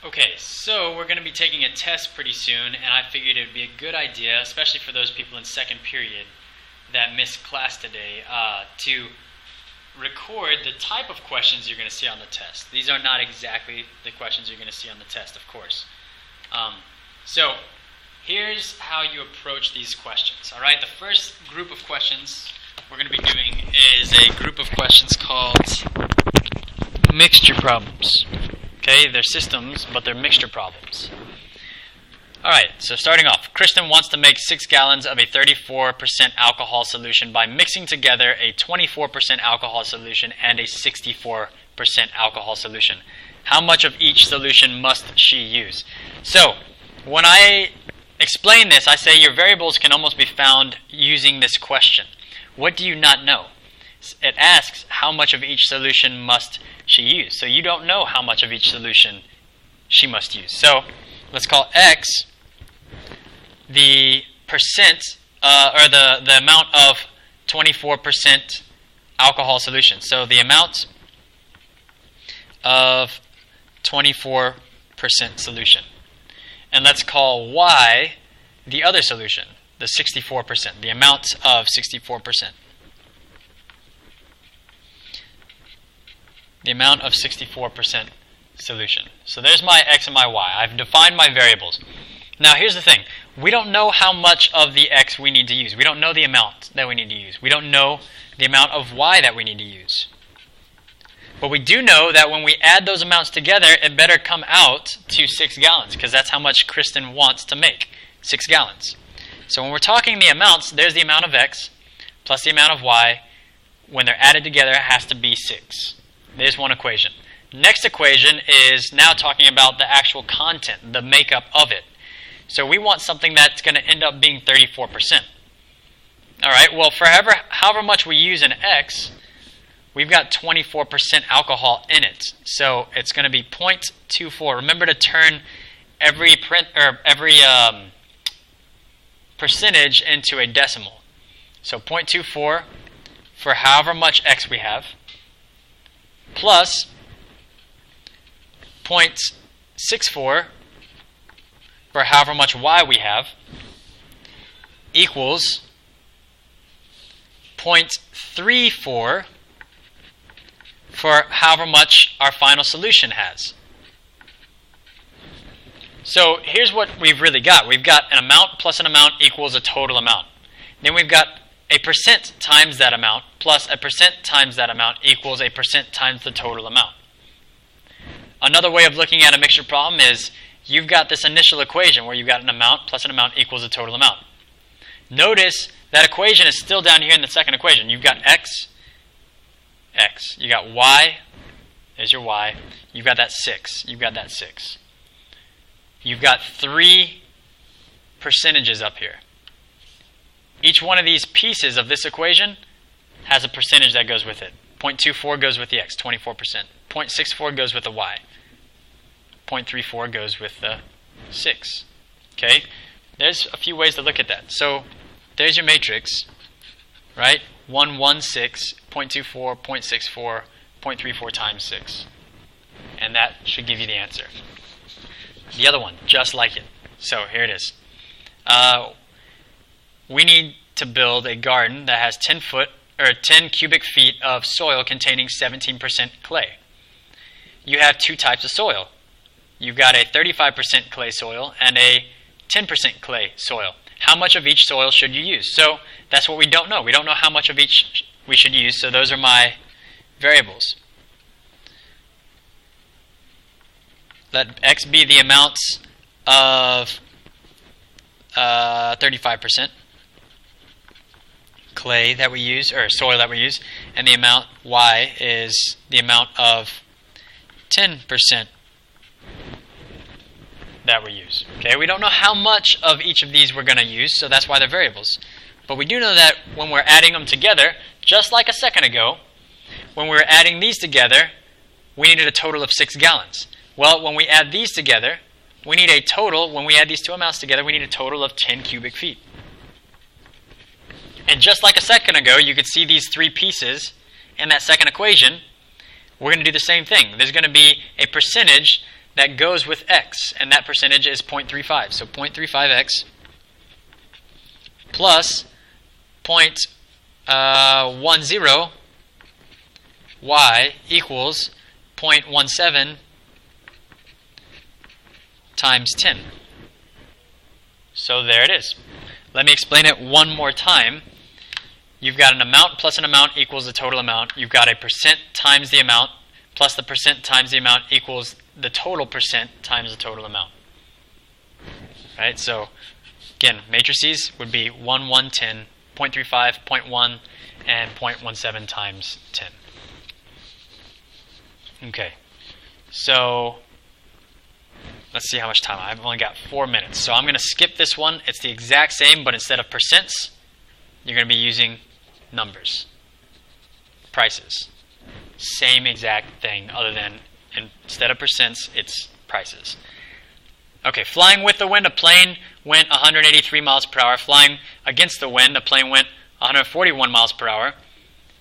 Okay, so we're going to be taking a test pretty soon, and I figured it would be a good idea, especially for those people in second period that missed class today, to record the type of questions you're going to see on the test. These are not exactly the questions you're going to see on the test, of course. So here's how you approach these questions. All right, the first group of questions we're going to be doing is a group of questions called mixture problems. Okay, they're systems, but they're mixture problems. All right, so starting off, Kristen wants to make 6 gallons of a 34% alcohol solution by mixing together a 24% alcohol solution and a 64% alcohol solution. How much of each solution must she use? So, when I explain this, I say your variables can almost be found using this question. What do you not know? It asks how much of each solution must she use. So you don't know how much of each solution she must use. So let's call X the percent, or the amount of 24% alcohol solution. So the amount of 24% solution. And let's call Y the other solution, the 64%, the amount of 64%. The amount of 64% solution. So there's my X and my Y. I've defined my variables. Now here's the thing. We don't know how much of the X we need to use. We don't know the amount that we need to use. We don't know the amount of Y that we need to use. But we do know that when we add those amounts together, it better come out to 6 gallons, because that's how much Kristen wants to make, 6 gallons. So when we're talking the amounts, there's the amount of X plus the amount of Y. When they're added together, it has to be 6. There's one equation. Next equation is now talking about the actual content, the makeup of it. So we want something that's going to end up being 34%. All right, well, for however much we use in X, we've got 24% alcohol in it. So it's going to be 0.24. Remember to turn every percentage into a decimal. So 0.24 for however much X we have, plus 0.64 for however much Y we have, equals 0.34 for however much our final solution has. So here's what we've really got. We've got an amount plus an amount equals a total amount. Then we've got a percent times that amount plus a percent times that amount equals a percent times the total amount. Another way of looking at a mixture problem is you've got this initial equation where you've got an amount plus an amount equals a total amount. Notice that equation is still down here in the second equation. You've got X. You got Y. There's your Y. You've got that 6. You've got that 6. You've got 3 percentages up here. Each one of these pieces of this equation has a percentage that goes with it. 0.24 goes with the X, 24%. 0.64 goes with the Y. 0.34 goes with the 6. Okay? There's a few ways to look at that. So there's your matrix, right? 1, 1, 6, 0.24, 0.64, 0.34 times 6. And that should give you the answer. The other one, just like it. So here it is. We need to build a garden that has 10 cubic feet of soil containing 17% clay. You have 2 types of soil. You've got a 35% clay soil and a 10% clay soil. How much of each soil should you use? So that's what we don't know. We don't know how much of each we should use, so those are my variables. Let X be the amounts of 35% clay that we use, or soil that we use, and the amount Y is the amount of 10% that we use. Okay, we don't know how much of each of these we're going to use, so that's why they're variables. But we do know that when we're adding them together, just like a second ago, when we were adding these together, we needed a total of 6 gallons. Well, when we add these together, we need a total, when we add these two amounts together, we need a total of 10 cubic feet. And just like a second ago, you could see these 3 pieces in that second equation. We're going to do the same thing. There's going to be a percentage that goes with x, and that percentage is 0.35. So 0.35x plus 0.10 y equals 0.17 times 10. So there it is. Let me explain it one more time. You've got an amount plus an amount equals the total amount. You've got a percent times the amount plus the percent times the amount equals the total percent times the total amount. Right? So again, matrices would be 1, 1, 10, 0.35, 0.1, and 0.17 times 10. Okay, so let's see how much time. I've only got 4 minutes. So I'm going to skip this one. It's the exact same, but instead of percents, you're going to be using numbers, prices. Same exact thing, other than instead of percents, it's prices. Okay, flying with the wind, a plane went 183 miles per hour. Flying against the wind, a plane went 141 miles per hour.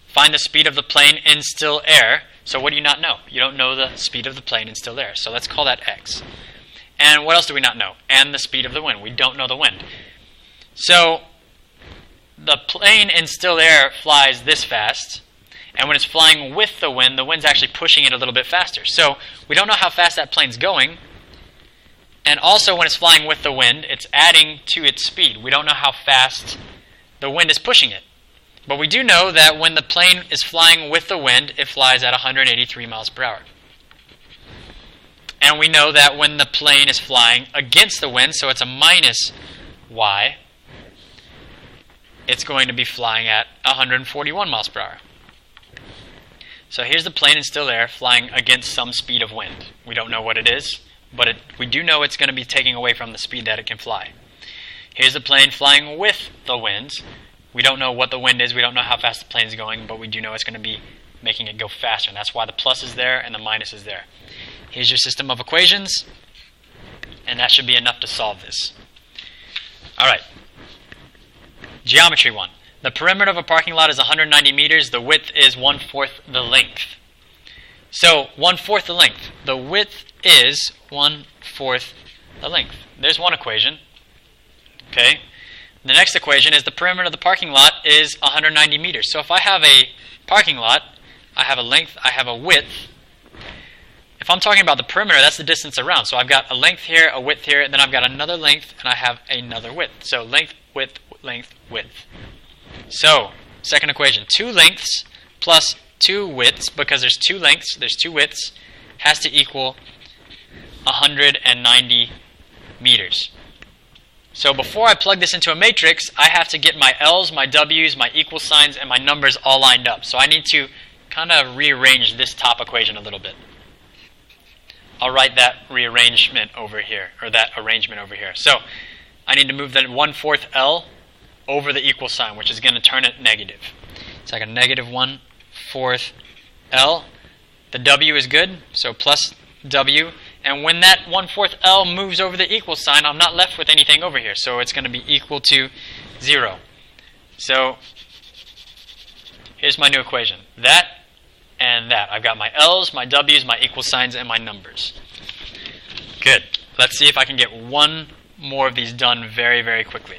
Find the speed of the plane in still air. So what do you not know? You don't know the speed of the plane in still air. So let's call that x. And what else do we not know? And the speed of the wind. We don't know the wind. So the plane in still air flies this fast. And when it's flying with the wind's actually pushing it a little bit faster. So we don't know how fast that plane's going. And also when it's flying with the wind, it's adding to its speed. We don't know how fast the wind is pushing it. But we do know that when the plane is flying with the wind, it flies at 183 miles per hour. And we know that when the plane is flying against the wind, so it's a minus y, it's going to be flying at 141 miles per hour. So here's the plane in still air flying against some speed of wind. We don't know what it is, but we do know it's going to be taking away from the speed that it can fly. Here's the plane flying with the wind. We don't know what the wind is. We don't know how fast the plane is going, but we do know it's going to be making it go faster. And that's why the plus is there and the minus is there. Here's your system of equations, and that should be enough to solve this. All right. Geometry 1. The perimeter of a parking lot is 190 meters. The width is 1/4 the length. So 1/4 the length. The width is 1/4 the length. There's one equation. Okay. The next equation is the perimeter of the parking lot is 190 meters. So if I have a parking lot, I have a length, I have a width. If I'm talking about the perimeter, that's the distance around. So I've got a length here, a width here, and then I've got another length, and I have another width. So length, width, length, width. So, second equation, 2 lengths plus 2 widths, because there's 2 lengths, there's 2 widths, has to equal 190 meters. So before I plug this into a matrix, I have to get my L's, my W's, my equal signs, and my numbers all lined up. So I need to kind of rearrange this top equation a little bit. I'll write that rearrangement over here, or that arrangement over here. So I need to move that 1/4 L over the equal sign, which is going to turn it negative. So I got negative 1/4 L. The W is good, so plus W. And when that 1/4 L moves over the equal sign, I'm not left with anything over here. So it's going to be equal to 0. So here's my new equation. That and that. I've got my L's, my W's, my equal signs, and my numbers. Good. Let's see if I can get one more of these done very, very quickly.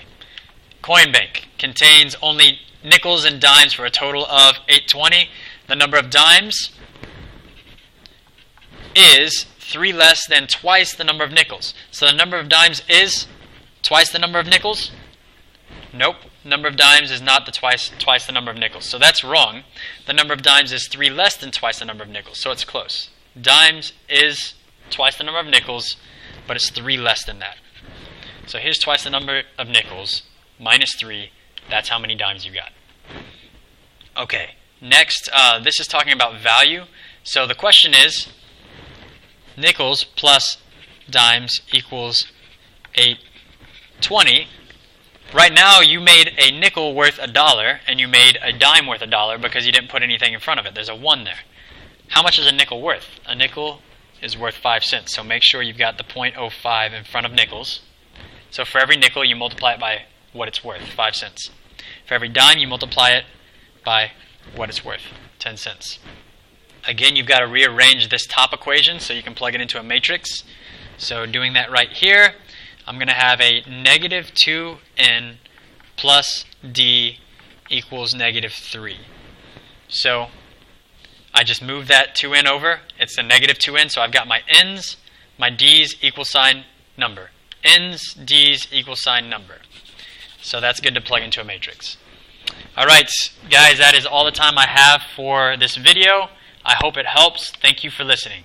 Coin bank contains only nickels and dimes for a total of 820. The number of dimes is 3 less than twice the number of nickels. So the number of dimes is twice the number of nickels? Nope. Number of dimes is not twice the number of nickels. So that's wrong. The number of dimes is 3 less than twice the number of nickels. So it's close. Dimes is twice the number of nickels, but it's 3 less than that. So here's twice the number of nickels, minus 3. That's how many dimes you got. Okay. Next, this is talking about value. So the question is, nickels plus dimes equals 820. Right now, you made a nickel worth $1, and you made a dime worth $1 because you didn't put anything in front of it. There's a 1 there. How much is a nickel worth? A nickel is worth 5 cents. So make sure you've got the 0.05 in front of nickels. So for every nickel, you multiply it by what it's worth, 5 cents. For every dime, you multiply it by what it's worth, 10 cents. Again, you've got to rearrange this top equation so you can plug it into a matrix. So doing that right here, I'm going to have a negative 2n plus d equals negative 3. So I just moved that 2n over. It's a negative 2n, so I've got my n's, my d's equal sign number. N's, d's equal sign number. So that's good to plug into a matrix. Alright, guys, that is all the time I have for this video. I hope it helps. Thank you for listening.